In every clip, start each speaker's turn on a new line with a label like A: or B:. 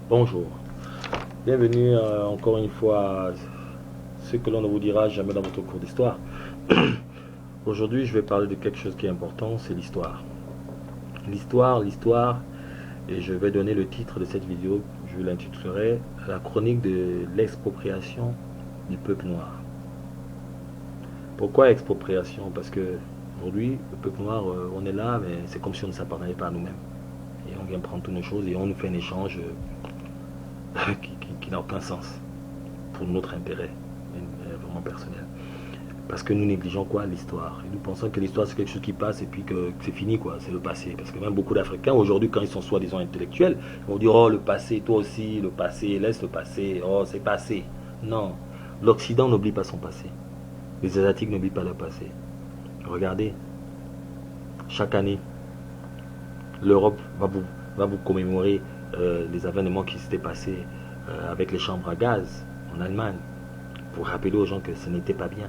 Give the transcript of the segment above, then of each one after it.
A: Bonjour, bienvenue encore une fois à ce que l'on ne vous dira jamais dans votre cours d'histoire. Aujourd'hui, je vais parler de quelque chose qui est important, c'est l'histoire. L'histoire, et je vais donner le titre de cette vidéo, je l'intitulerai La chronique de l'expropriation du peuple noir. Pourquoi expropriation? Parce que aujourd'hui, le peuple noir, on est là, mais c'est comme si on ne s'appartenait pas à nous-mêmes. Et on vient prendre toutes nos choses et on nous fait un échange qui n'a aucun sens pour notre intérêt vraiment personnel. Parce que nous négligeons quoi? L'histoire. Et nous pensons que l'histoire c'est quelque chose qui passe et puis que c'est fini quoi, c'est le passé. Parce que même beaucoup d'Africains aujourd'hui quand ils sont soi-disant intellectuels, ils vont dire oh le passé, toi aussi, le passé, laisse le passé, oh c'est passé. Non, l'Occident n'oublie pas son passé. Les Asiatiques n'oublient pas leur passé. Regardez, chaque année, l'Europe va vous commémorer les événements qui s'étaient passés avec les chambres à gaz en Allemagne, pour rappeler aux gens que ce n'était pas bien.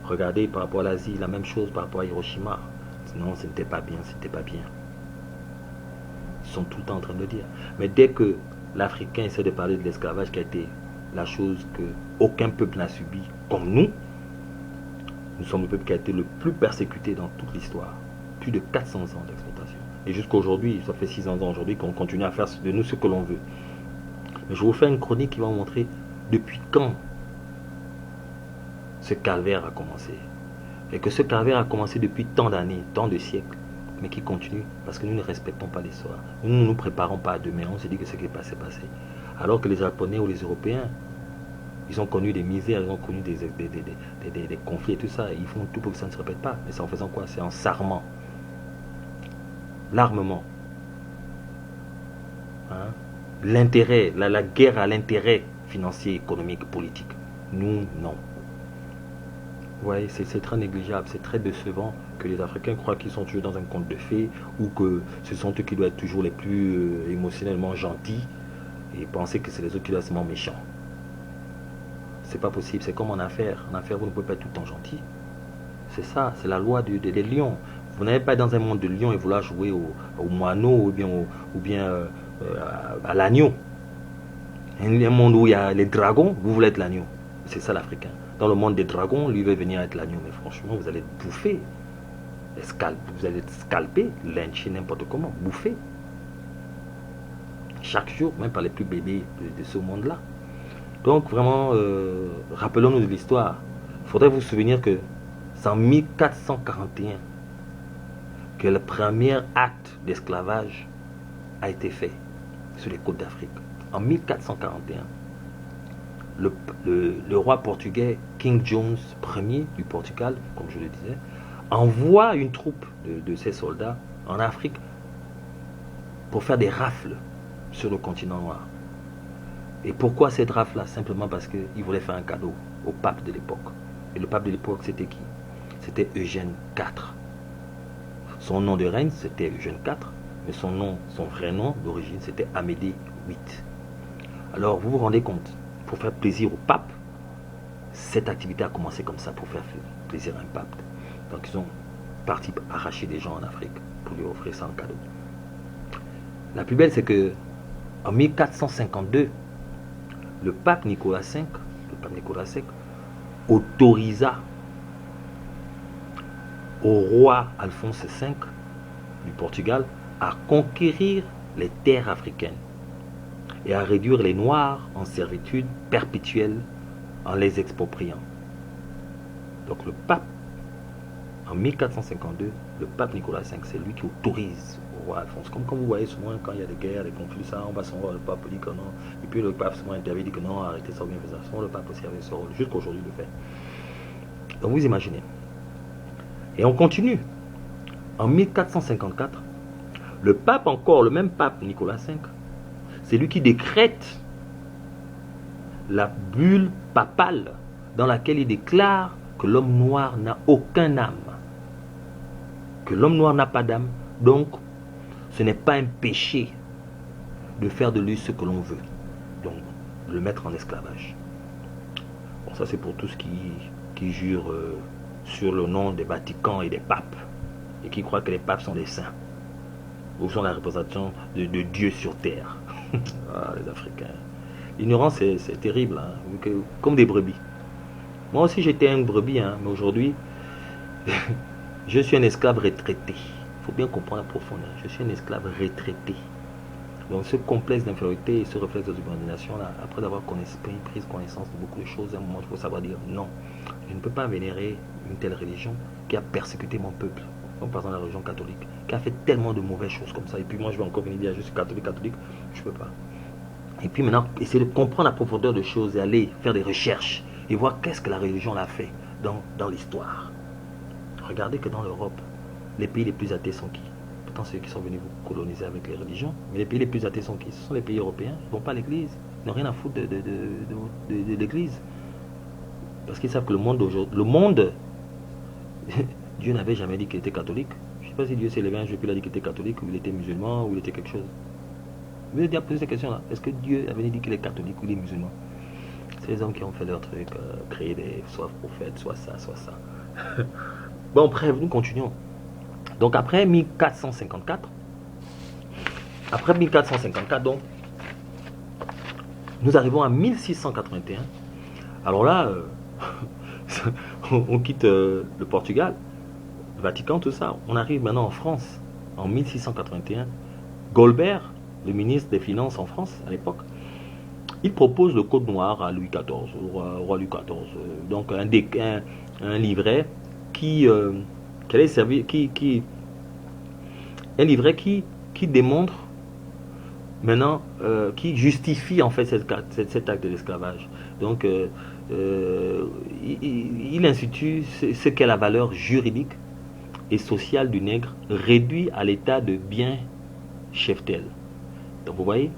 A: Regardez par rapport à l'Asie, la même chose par rapport à Hiroshima. Non, ce n'était pas bien, c'était pas bien. Ils sont tout le temps en train de le dire. Mais dès que l'Africain essaie de parler de l'esclavage, qui a été la chose que aucun peuple n'a subi comme nous sommes le peuple qui a été le plus persécuté dans toute l'histoire. Plus de 400 ans d'exploitation. Et jusqu'à aujourd'hui, ça fait 600 ans aujourd'hui qu'on continue à faire de nous ce que l'on veut. Mais je vous fais une chronique qui va vous montrer depuis quand ce calvaire a commencé. Et que ce calvaire a commencé depuis tant d'années, tant de siècles, mais qui continue parce que nous ne respectons pas l'histoire. Nous ne nous préparons pas à demain. On se dit que ce qui est passé, passé. Alors que les Japonais ou les Européens, ils ont connu des misères, ils ont connu des conflits et tout ça. Et ils font tout pour que ça ne se répète pas. Mais c'est en faisant quoi? C'est en s'armant. L'armement. Hein? L'intérêt, la guerre à l'intérêt financier, économique, politique. Nous, non. Ouais, c'est très négligeable, c'est très décevant que les Africains croient qu'ils sont toujours dans un conte de fées ou que ce sont eux qui doivent être toujours les plus émotionnellement gentils et penser que c'est les autres qui doivent être seulement méchants. C'est pas possible, c'est comme en affaires. En affaires, vous ne pouvez pas être tout le temps gentil. C'est ça, c'est la loi des lions. Vous n'allez pas être dans un monde de lions et vouloir jouer au moineau ou bien à l'agneau. Un monde où il y a les dragons, vous voulez être l'agneau. C'est ça l'Africain. Dans le monde des dragons, lui veut venir être l'agneau. Mais franchement, vous allez être bouffé. Vous allez être scalpé, lynché n'importe comment, bouffé. Chaque jour, même par les plus bébés de ce monde-là. Donc vraiment, rappelons-nous de l'histoire. Il faudrait vous souvenir que c'est en 1441 que le premier acte d'esclavage a été fait sur les côtes d'Afrique. En 1441. Le roi portugais King James Ier du Portugal, comme je le disais, envoie une troupe de ses soldats en Afrique pour faire des rafles sur le continent noir. Et pourquoi cette rafle-là? Simplement parce qu'il voulait faire un cadeau au pape de l'époque. Et le pape de l'époque, c'était qui? C'était Eugène IV. Son nom de règne, c'était Eugène IV, mais son vrai nom d'origine, c'était Amédée VIII. Alors, vous vous rendez compte? Pour faire plaisir au pape, cette activité a commencé comme ça pour faire plaisir à un pape. Donc ils ont parti arracher des gens en Afrique pour lui offrir ça en cadeau. La plus belle, c'est que en 1452, le pape Nicolas V, autorisa au roi Alphonse V du Portugal à conquérir les terres africaines et à réduire les Noirs en servitude perpétuelle en les expropriant. Donc le pape, en 1452, le pape Nicolas V, c'est lui qui autorise au roi Alphonse. Comme vous voyez souvent, quand il y a des guerres, des conflits, ça, on va son roi, le pape dit que non. Et puis le pape souvent intervient, dit que non, arrêtez ça, bien fait ça. Souvent le pape aussi avait ce rôle, jusqu'aujourd'hui il le fait. Donc vous imaginez. Et on continue. En 1454, le pape encore, le même pape Nicolas V, c'est lui qui décrète la bulle papale dans laquelle il déclare que l'homme noir n'a aucun âme. Que l'homme noir n'a pas d'âme. Donc, ce n'est pas un péché de faire de lui ce que l'on veut. Donc, de le mettre en esclavage. Bon, ça c'est pour tous qui jurent sur le nom des Vatican et des papes. Et qui croient que les papes sont des saints. Ou sont la représentation de Dieu sur terre. Ah, les Africains. L'ignorance, c'est terrible, hein, comme des brebis. Moi aussi, j'étais une brebis, hein, mais aujourd'hui, je suis un esclave retraité. Il faut bien comprendre la profondeur. Je suis un esclave retraité. Donc ce complexe d'infériorité et ce réflexe de subordination-là, après avoir pris connaissance de beaucoup de choses, à un moment, il faut savoir dire non. Je ne peux pas vénérer une telle religion qui a persécuté mon peuple. Comme par exemple la religion catholique, qui a fait tellement de mauvaises choses comme ça. Et puis moi, je vais encore venir dire, je suis catholique, je ne peux pas. Et puis maintenant, essayer de comprendre la profondeur des choses et aller faire des recherches et voir qu'est-ce que la religion l'a fait dans l'histoire. Regardez que dans l'Europe, les pays les plus athées sont qui? Pourtant, ceux qui sont venus vous coloniser avec les religions. Mais les pays les plus athées sont qui? Ce sont les pays européens. Ils ne vont pas à l'église. Ils n'ont rien à foutre de l'église. Parce qu'ils savent que le monde d'aujourd'hui, Dieu n'avait jamais dit qu'il était catholique. Je ne sais pas si Dieu s'est levé un jour et il a dit qu'il était catholique, ou il était musulman, ou il était quelque chose. Vous avez déjà posé cette question-là. Est-ce que Dieu avait dit qu'il est catholique ou il est musulman? C'est les hommes qui ont fait leur truc, créer soit prophètes, soit ça, soit ça. Bon, bref, nous continuons. Donc après 1454, donc, nous arrivons à 1681. Alors là, on quitte le Portugal, le Vatican, tout ça. On arrive maintenant en France, en 1681. Golbert, le ministre des Finances en France à l'époque, il propose le Code noir à Louis XIV, au roi Louis XIV. Donc un livret un livret qui démontre maintenant, qui justifie en fait cet acte de l'esclavage. Donc il institue ce qu'est la valeur juridique et sociale du nègre réduit à l'état de bien cheptel. Donc vous voyez,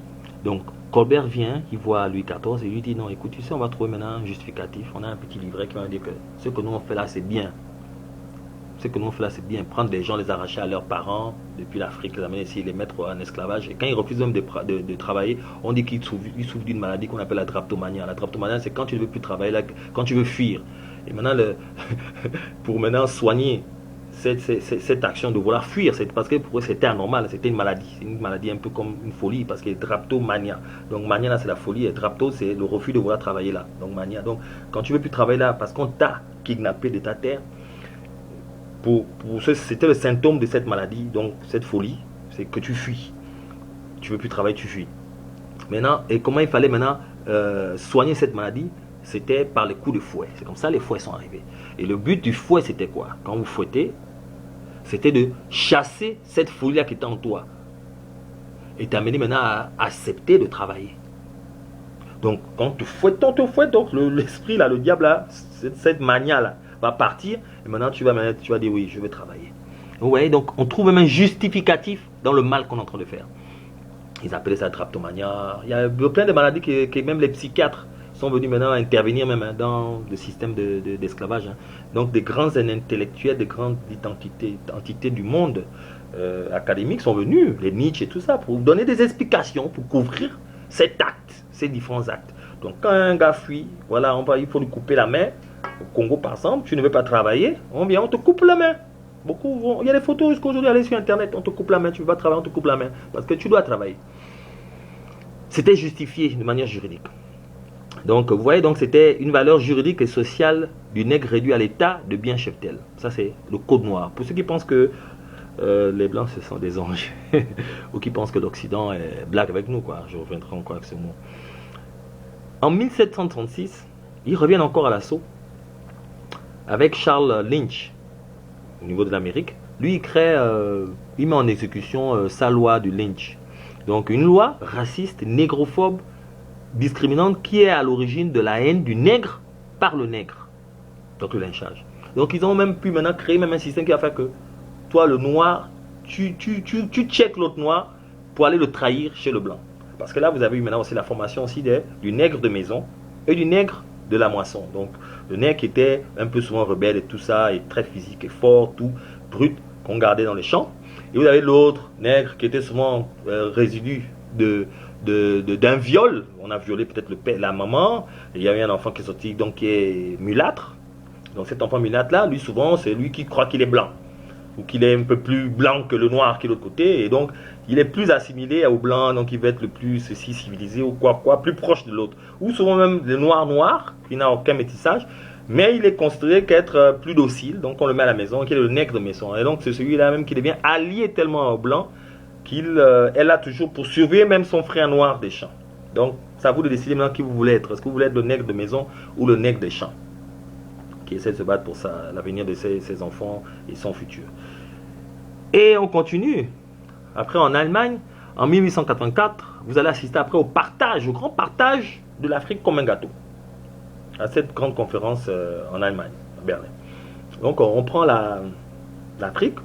A: donc Colbert vient, il voit Louis XIV et lui dit non, écoute, tu sais, on va trouver maintenant un justificatif. On a un petit livret qui va dire que ce que nous on fait là c'est bien. Ce que nous on fait là c'est bien. Prendre des gens, les arracher à leurs parents depuis l'Afrique, les amener ici, les mettre en esclavage. Et quand ils refusent même de travailler, on dit qu'ils souffrent d'une maladie qu'on appelle la drapetomanie. La drapetomanie, c'est quand tu ne veux plus travailler, là, quand tu veux fuir. Et maintenant, pour maintenant soigner cette action de vouloir fuir, c'est parce que pour eux c'était anormal, c'était une maladie un peu comme une folie, parce que draptomania, donc mania là c'est la folie, et drapto c'est le refus de vouloir travailler là, donc mania, donc quand tu veux plus travailler là parce qu'on t'a kidnappé de ta terre, c'était le symptôme de cette maladie, donc cette folie, c'est que tu fuis, tu veux plus travailler, tu fuis. Maintenant, et comment il fallait maintenant soigner cette maladie? C'était par les coups de fouet. C'est comme ça les fouets sont arrivés. Et le but du fouet, c'était quoi? Quand vous fouettez, c'était de chasser cette folie-là qui était en toi. Et t'amener maintenant à accepter de travailler. Donc, quand tu fouettes, donc l'esprit, là, le diable, là, cette mania-là, va partir. Et maintenant, tu vas dire, oui, je vais travailler. Vous voyez, donc, on trouve même un justificatif dans le mal qu'on est en train de faire. Ils appelaient ça drapetomania. Il y a plein de maladies que même les psychiatres sont venus maintenant intervenir même dans le système d'esclavage. Donc des grands intellectuels, des grandes entités du monde académique sont venus, les Nietzsche et tout ça, pour donner des explications, pour couvrir cet acte, ces différents actes. Donc quand un gars fuit, voilà, il faut lui couper la main. Au Congo par exemple, tu ne veux pas travailler, on vient, on te coupe la main. Il y a des photos jusqu'aujourd'hui, allez sur internet, on te coupe la main, tu ne veux pas travailler, on te coupe la main, parce que tu dois travailler. C'était justifié de manière juridique. Donc, vous voyez, donc c'était une valeur juridique et sociale du nègre réduit à l'état de bien cheptel. Ça, c'est le code noir. Pour ceux qui pensent que les blancs, ce sont des anges, ou qui pensent que l'Occident est blague avec nous, quoi. Je reviendrai encore avec ce mot. En 1736, ils reviennent encore à l'assaut avec Charles Lynch, au niveau de l'Amérique. Lui, il met en exécution sa loi du Lynch. Donc, une loi raciste, négrophobe, discriminante qui est à l'origine de la haine du nègre par le nègre. Donc le lynchage. Donc ils ont même pu maintenant créer même un système qui va faire que toi le noir, tu checkes l'autre noir pour aller le trahir chez le blanc. Parce que là vous avez eu maintenant aussi la formation aussi du nègre de maison et du nègre de la moisson. Donc le nègre qui était un peu souvent rebelle et tout ça, et très physique et fort, tout brut, qu'on gardait dans les champs. Et vous avez l'autre nègre qui était souvent résidu d'un viol. On a violé peut-être le père, la maman. Il y a eu un enfant qui est sorti, donc qui est mulâtre. Donc cet enfant mulâtre là, lui souvent c'est lui qui croit qu'il est blanc. ou qu'il est un peu plus blanc que le noir qui est de l'autre côté, et donc il est plus assimilé au blanc, donc il va être le plus ceci civilisé ou quoi, plus proche de l'autre. Ou souvent même le noir, qui n'a aucun métissage, mais il est considéré qu'être plus docile, donc on le met à la maison, qui est le nègre de maison. Et donc c'est celui-là même qui devient allié tellement au blanc qu'il est là toujours pour surveiller même son frère noir des champs. Donc c'est à vous de décider maintenant qui vous voulez être. Est-ce que vous voulez être le nègre de maison ou le nègre des champs, qui essaie de se battre pour l'avenir de ses enfants et son futur. Et on continue. Après, en Allemagne, en 1884, vous allez assister après au grand partage de l'Afrique comme un gâteau. À cette grande conférence en Allemagne, à Berlin. Donc, on prend l'Afrique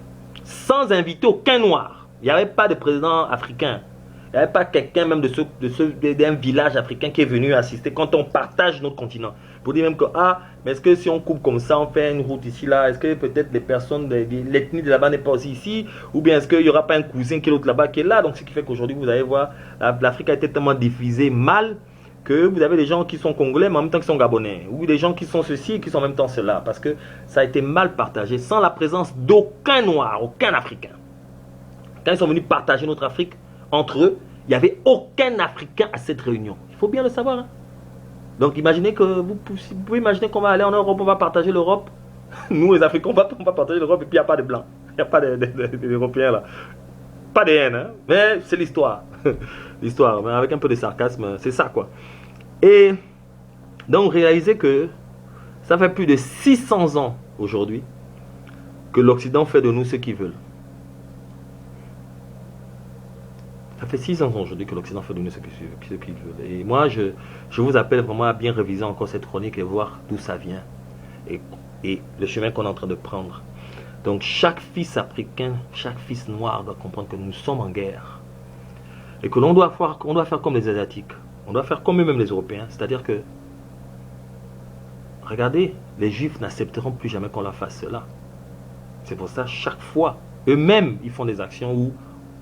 A: sans inviter aucun noir. Il n'y avait pas de président africain. Il n'y avait pas quelqu'un même d'un village africain qui est venu assister quand on partage notre continent. Pour dire même que, mais est-ce que si on coupe comme ça, on fait une route ici, là, est-ce que peut-être les personnes, l'ethnie de là-bas n'est pas aussi ici, ou bien est-ce qu'il n'y aura pas un cousin qui est l'autre là-bas qui est là. Donc ce qui fait qu'aujourd'hui, vous allez voir, l'Afrique a été tellement divisée mal que vous avez des gens qui sont congolais, mais en même temps qui sont gabonais, ou des gens qui sont ceci et qui sont en même temps cela, parce que ça a été mal partagé, sans la présence d'aucun noir, aucun Africain. Quand ils sont venus partager notre Afrique entre eux, il n'y avait aucun Africain à cette réunion. Il faut bien le savoir, hein. Donc imaginez que vous pouvez imaginer qu'on va aller en Europe, on va partager l'Europe. Nous les Africains, on va partager l'Europe et puis il n'y a pas de blancs. Il n'y a pas d'Européens là. Pas de haine, hein. Mais c'est l'histoire. L'histoire, mais avec un peu de sarcasme, c'est ça quoi. Et donc réalisez que ça fait plus de 600 ans aujourd'hui que l'Occident fait de nous ce qu'il veut. Ça fait 6 ans aujourd'hui que l'Occident fait de nous ce qu'il veut. Et moi, je vous appelle vraiment à bien réviser encore cette chronique et voir d'où ça vient. Et le chemin qu'on est en train de prendre. Donc, chaque fils africain, chaque fils noir doit comprendre que nous sommes en guerre. Et que l'on doit faire comme les Asiatiques. On doit faire comme eux-mêmes les Européens. C'est-à-dire que, regardez, les Juifs n'accepteront plus jamais qu'on leur fasse cela. C'est pour ça, chaque fois, eux-mêmes, ils font des actions où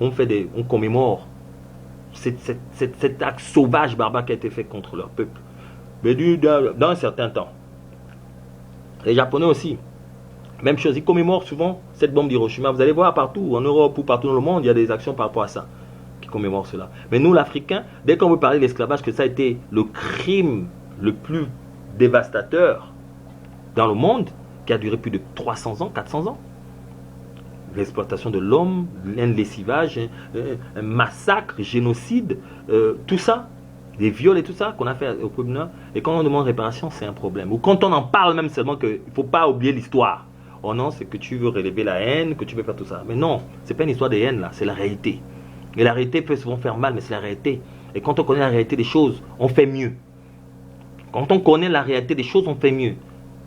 A: on commémore cet acte sauvage, barbare qui a été fait contre leur peuple. Mais dans un certain temps. Les Japonais aussi. Même chose, ils commémorent souvent cette bombe d'Hiroshima. Vous allez voir partout, en Europe ou partout dans le monde, il y a des actions par rapport à ça, qui commémorent cela. Mais nous, l'Africain, dès qu'on veut parler de l'esclavage, que ça a été le crime le plus dévastateur dans le monde, qui a duré plus de 300 ans, 400 ans. L'exploitation de l'homme, un lessivage, un massacre, génocide, tout ça, des viols et tout ça qu'on a fait au peuple nord. Et quand on demande réparation, c'est un problème. Ou quand on en parle même seulement qu'il ne faut pas oublier l'histoire. Oh non, c'est que tu veux relever la haine, que tu veux faire tout ça. Mais non, c'est pas une histoire de haine là, c'est la réalité. Et la réalité peut souvent faire mal, mais c'est la réalité. Et quand on connaît la réalité des choses, on fait mieux. Quand on connaît la réalité des choses, on fait mieux.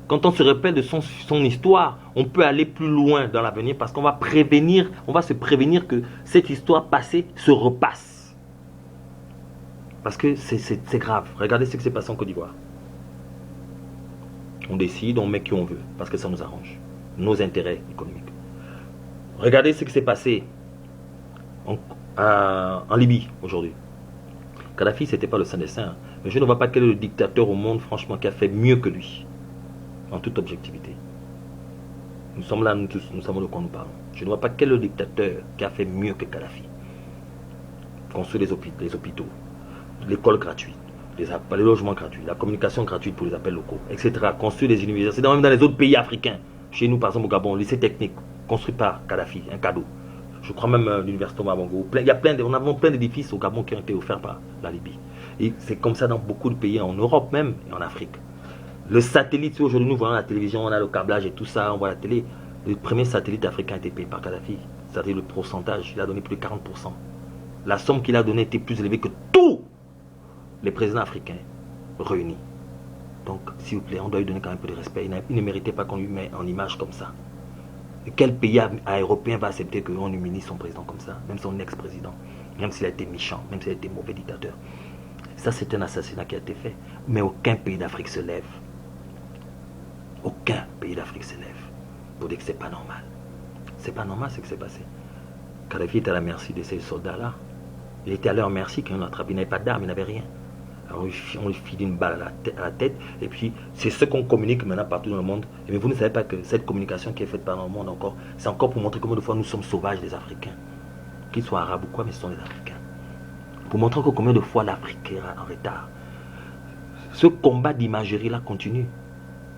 A: Quand on se rappelle de son histoire, on peut aller plus loin dans l'avenir parce qu'on va se prévenir que cette histoire passée se repasse. Parce que c'est grave. Regardez ce qui s'est passé en Côte d'Ivoire. On décide, on met qui on veut, parce que ça nous arrange. Nos intérêts économiques. Regardez ce qui s'est passé en Libye aujourd'hui. Kadhafi, c'était pas le saint des saints. Mais je ne vois pas quel est le dictateur au monde, franchement, qui a fait mieux que lui. En toute objectivité. Nous sommes là, nous tous, nous savons de quoi nous parlons. Je ne vois pas quel est le dictateur qui a fait mieux que Kadhafi. Construire les hôpitaux, l'école gratuite, les logements gratuits, la communication gratuite pour les appels locaux, etc. Construire les universités, même dans les autres pays africains. Chez nous, par exemple, au Gabon, le lycée technique, construit par Kadhafi, un cadeau. Je crois même l'université au Mabongo. On a plein d'édifices au Gabon qui ont été offerts par la Libye. Et c'est comme ça dans beaucoup de pays, en Europe même et en Afrique. Le satellite, aujourd'hui nous voyons la télévision, on a le câblage et tout ça, on voit la télé. Le premier satellite africain a été payé par Kadhafi. C'est-à-dire le pourcentage, il a donné plus de 40%. La somme qu'il a donnée était plus élevée que tous les présidents africains réunis. Donc, s'il vous plaît, on doit lui donner quand même un peu de respect. Il ne méritait pas qu'on lui mette en image comme ça. Et quel pays européen va accepter qu'on humilie son président comme ça, même son ex-président, même s'il a été méchant, même s'il a été mauvais dictateur. Ça, c'est un assassinat qui a été fait. Mais aucun pays d'Afrique se lève. Aucun pays d'Afrique se lève pour dire que c'est pas normal. C'est pas normal ce qui s'est passé. Kadhafi était à la merci de ces soldats-là. Il était à leur merci quand on l'attrape. Il n'avait pas d'armes, il n'avait rien. Alors, on lui file une balle à la tête, et puis c'est ce qu'on communique maintenant partout dans le monde. Mais vous ne savez pas que cette communication qui est faite par le monde encore, c'est encore pour montrer combien de fois nous sommes sauvages, les Africains. Qu'ils soient arabes ou quoi, mais ce sont les Africains. Pour montrer que combien de fois l'Afrique est en retard. Ce combat d'imagerie là continue.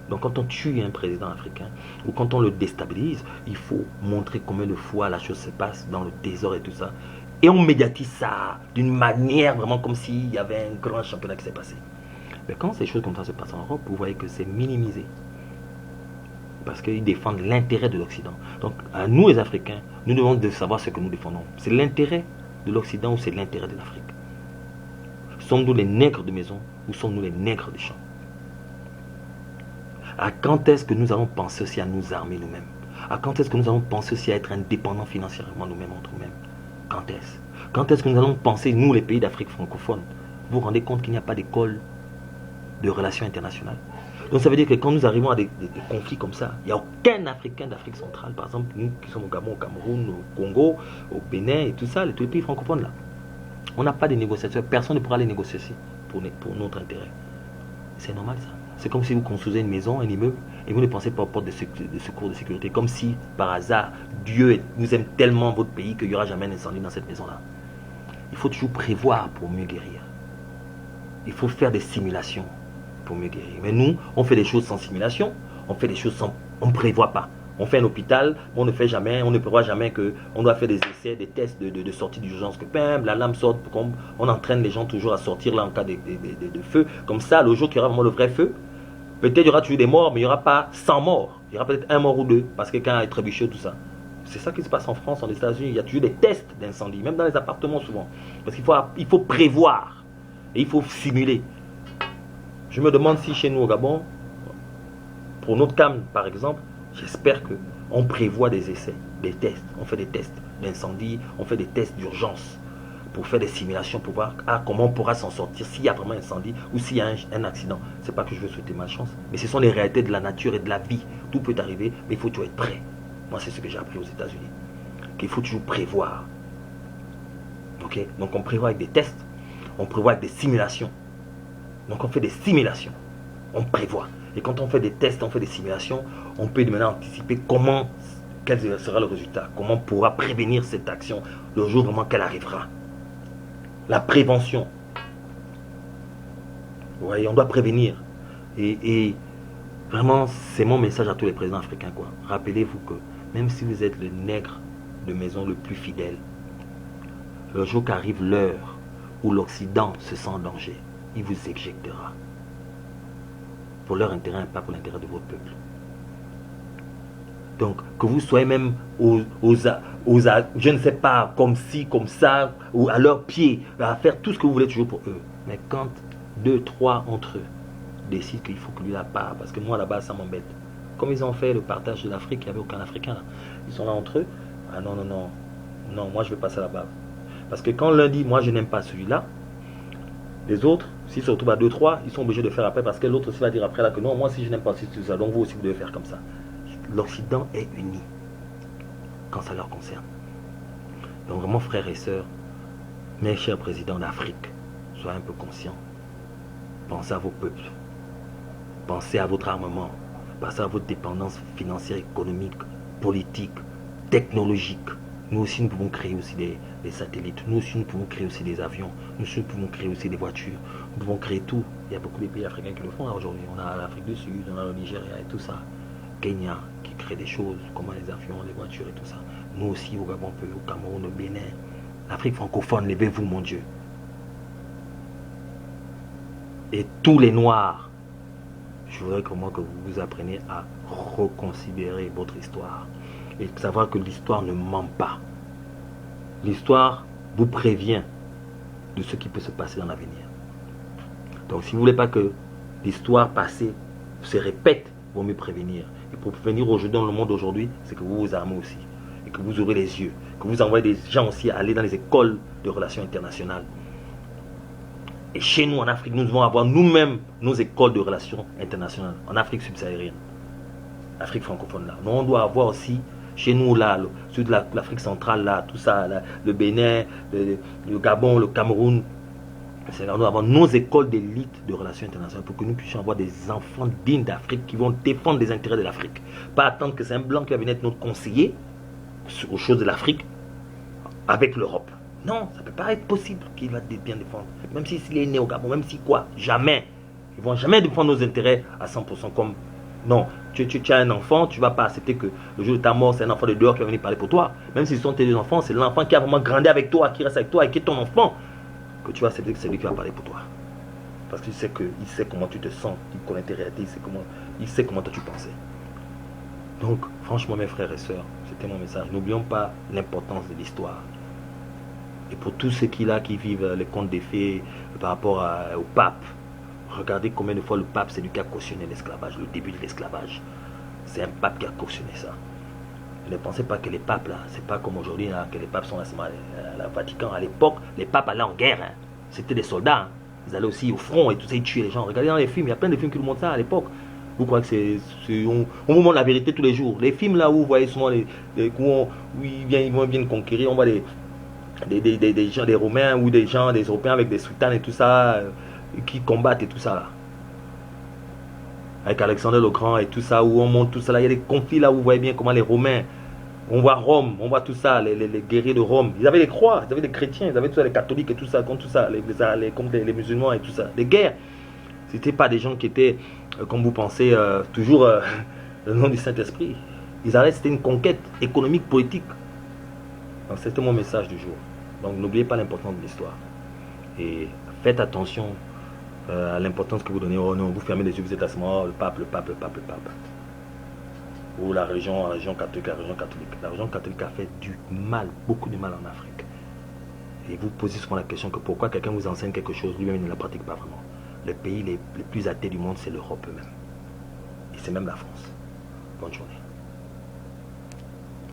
A: Donc quand on tue un président africain ou quand on le déstabilise, il faut montrer combien de fois la chose se passe dans le désordre et tout ça. Et on médiatise ça d'une manière vraiment comme s'il y avait un grand championnat qui s'est passé. Mais quand ces choses comme ça se passent en Europe, vous voyez que c'est minimisé. Parce qu'ils défendent l'intérêt de l'Occident. Donc à nous les Africains, nous devons savoir ce que nous défendons. C'est l'intérêt de l'Occident ou c'est l'intérêt de l'Afrique? Sommes-nous les nègres de maison ou sommes-nous les nègres des champs? À quand est-ce que nous allons penser aussi à nous armer nous-mêmes? À quand est-ce que nous allons penser aussi à être indépendants financièrement nous-mêmes entre nous-mêmes? Quand est-ce? Quand est-ce que nous allons penser, nous les pays d'Afrique francophone? Vous vous rendez compte qu'il n'y a pas d'école de relations internationales? Donc ça veut dire que quand nous arrivons à des conflits comme ça, il n'y a aucun Africain d'Afrique centrale, par exemple, nous qui sommes au Gabon, au Cameroun, au Congo, au Bénin et tout ça, tous les pays francophones là. On n'a pas de négociateurs, personne ne pourra les négocier pour notre intérêt. C'est normal ça. C'est comme si vous construisez une maison, un immeuble, et vous ne pensez pas aux portes de secours, de sécurité. Comme si, par hasard, Dieu vous aime tellement votre pays qu'il n'y aura jamais un incendie dans cette maison-là. Il faut toujours prévoir pour mieux guérir. Il faut faire des simulations pour mieux guérir. Mais nous, on fait des choses sans simulation, on fait des choses sans... On ne prévoit pas. On fait un hôpital, on ne fait jamais, on ne prévoit jamais qu'on doit faire des essais, des tests de sortie d'urgence, que bam, la lame sorte, on entraîne les gens toujours à sortir là en cas de feu. Comme ça, le jour qu'il y aura vraiment le vrai feu, peut-être il y aura toujours des morts, mais il n'y aura pas 100 morts. Il y aura peut-être un mort ou deux, parce que quelqu'un a trébuché, tout ça. C'est ça qui se passe en France, en États-Unis. Il y a toujours des tests d'incendie, même dans les appartements souvent. Parce qu'il faut prévoir et il faut simuler. Je me demande si chez nous au Gabon, pour notre CAM par exemple, j'espère qu'on prévoit des essais, des tests. On fait des tests d'incendie, on fait des tests d'urgence pour faire des simulations, pour voir comment on pourra s'en sortir s'il y a vraiment un incendie ou s'il y a un accident. Ce n'est pas que je veux souhaiter malchance, mais ce sont les réalités de la nature et de la vie. Tout peut arriver, mais il faut toujours être prêt. Moi, c'est ce que j'ai appris aux États-Unis. Qu'il faut toujours prévoir. Okay? Donc, on prévoit avec des tests, on prévoit avec des simulations. Donc, on fait des simulations. On prévoit. Et quand on fait des tests, on fait des simulations, on peut maintenant anticiper quel sera le résultat. Comment on pourra prévenir cette action le jour vraiment qu'elle arrivera. La prévention. Vous voyez, on doit prévenir. Et vraiment, c'est mon message à tous les présidents africains, quoi. Rappelez-vous que même si vous êtes le nègre de maison le plus fidèle, le jour qu'arrive l'heure où l'Occident se sent en danger, il vous éjectera. Pour leur intérêt et pas pour l'intérêt de votre peuple. Donc, que vous soyez même je ne sais pas, comme ci, comme ça, ou à leurs pieds, à faire tout ce que vous voulez toujours pour eux. Mais quand 2, 3 entre eux décident qu'il faut que lui la part, parce que moi là-bas ça m'embête. Comme ils ont fait le partage de l'Afrique, il n'y avait aucun Africain là. Ils sont là entre eux. Ah non, non, non. Non, moi je vais passer là-bas. Parce que quand l'un dit, moi je n'aime pas celui-là, les autres, s'ils se retrouvent à 2, 3, ils sont obligés de faire après parce que l'autre aussi va dire après là que non, moi si je n'aime pas tout ça, donc vous aussi vous devez faire comme ça. L'Occident est uni quand ça leur concerne. Donc vraiment frères et sœurs, mes chers présidents d'Afrique, soyez un peu conscients. Pensez à vos peuples. Pensez à votre armement. Pensez à votre dépendance financière, économique, politique, technologique. Nous aussi, nous pouvons créer aussi des satellites. Nous aussi, nous pouvons créer aussi des avions. Nous aussi, nous pouvons créer aussi des voitures. Nous pouvons créer tout. Il y a beaucoup de pays africains qui le font aujourd'hui. On a l'Afrique du Sud, on a le Nigeria et tout ça. Kenya qui crée des choses, comme les avions, les voitures et tout ça. Nous aussi, au Gabon, au Cameroun, au Bénin. L'Afrique francophone, levez-vous, mon Dieu. Et tous les Noirs, je voudrais comment que vous appreniez à reconsidérer votre histoire. Et savoir que l'histoire ne ment pas. L'histoire vous prévient de ce qui peut se passer dans l'avenir. Donc si vous ne voulez pas que l'histoire passée se répète, il vaut mieux prévenir. Et pour prévenir aujourd'hui dans le monde aujourd'hui, c'est que vous vous armez aussi. Et que vous ouvrez les yeux. Que vous envoyez des gens aussi à aller dans les écoles de relations internationales. Et chez nous en Afrique, nous devons avoir nous-mêmes nos écoles de relations internationales. En Afrique subsaharienne. Afrique francophone là. Nous on doit avoir aussi chez nous là, sud de l'Afrique centrale là, tout ça, là, le Bénin, le Gabon, le Cameroun, C'est là nous avons nos écoles d'élite de relations internationales pour que nous puissions avoir des enfants dignes d'Afrique qui vont défendre les intérêts de l'Afrique. Pas attendre que c'est un blanc qui va venir être notre conseiller aux choses de l'Afrique avec l'Europe. Non, ça ne peut pas être possible qu'il va bien défendre. Même s'il est né au Gabon, même si quoi, jamais. Ils ne vont jamais défendre nos intérêts à 100% comme... Non, tu as un enfant, tu ne vas pas accepter que le jour de ta mort, c'est un enfant de dehors qui va venir parler pour toi. Même s'ils sont tes deux enfants, c'est l'enfant qui a vraiment grandi avec toi, qui reste avec toi et qui est ton enfant, que tu vas accepter que c'est lui qui va parler pour toi. Parce qu'il sait comment tu te sens, il connaît tes réalités, il sait comment toi tu pensais. Donc, franchement, mes frères et sœurs, c'était mon message. N'oublions pas l'importance de l'histoire. Et pour tous ceux qui vivent les contes des fées par rapport au pape, regardez combien de fois le pape, c'est lui qui a cautionné l'esclavage, le début de l'esclavage. C'est un pape qui a cautionné ça. Ne pensez pas que les papes, là, c'est pas comme aujourd'hui, hein, que les papes sont à la Vatican. À l'époque, les papes allaient en guerre. Hein. C'était des soldats. Hein. Ils allaient aussi au front et tout ça, ils tuaient les gens. Regardez dans les films, il y a plein de films qui nous montrent ça à l'époque. Vous croyez que on vous montre la vérité tous les jours. Les films là où vous voyez souvent où ils viennent conquérir, on voit des gens, des Romains ou des gens, des Européens avec des soutanes et tout ça, qui combattent et tout ça là. Avec Alexandre le Grand et tout ça, où on montre tout ça là. Il y a des conflits là où vous voyez bien comment les Romains, on voit Rome, on voit tout ça, les guerriers de Rome. Ils avaient les croix, ils avaient les chrétiens, ils avaient tout ça, les catholiques et tout ça, contre tout ça, contre les musulmans et tout ça. Les guerres, c'était pas des gens qui étaient, comme vous pensez, toujours le nom du Saint-Esprit. C'était une conquête économique, politique. Donc c'était mon message du jour. Donc n'oubliez pas l'importance de l'histoire. Et faites attention à l'importance que vous donnez. Oh non, vous fermez les yeux, vous êtes à ce moment, le pape. Ou la religion catholique. La religion catholique a fait du mal, beaucoup de mal en Afrique. Et vous posez souvent la question que pourquoi quelqu'un vous enseigne quelque chose, lui-même ne la pratique pas vraiment. Les pays les plus athées du monde, c'est l'Europe eux-mêmes. Et c'est même la France. Bonne journée.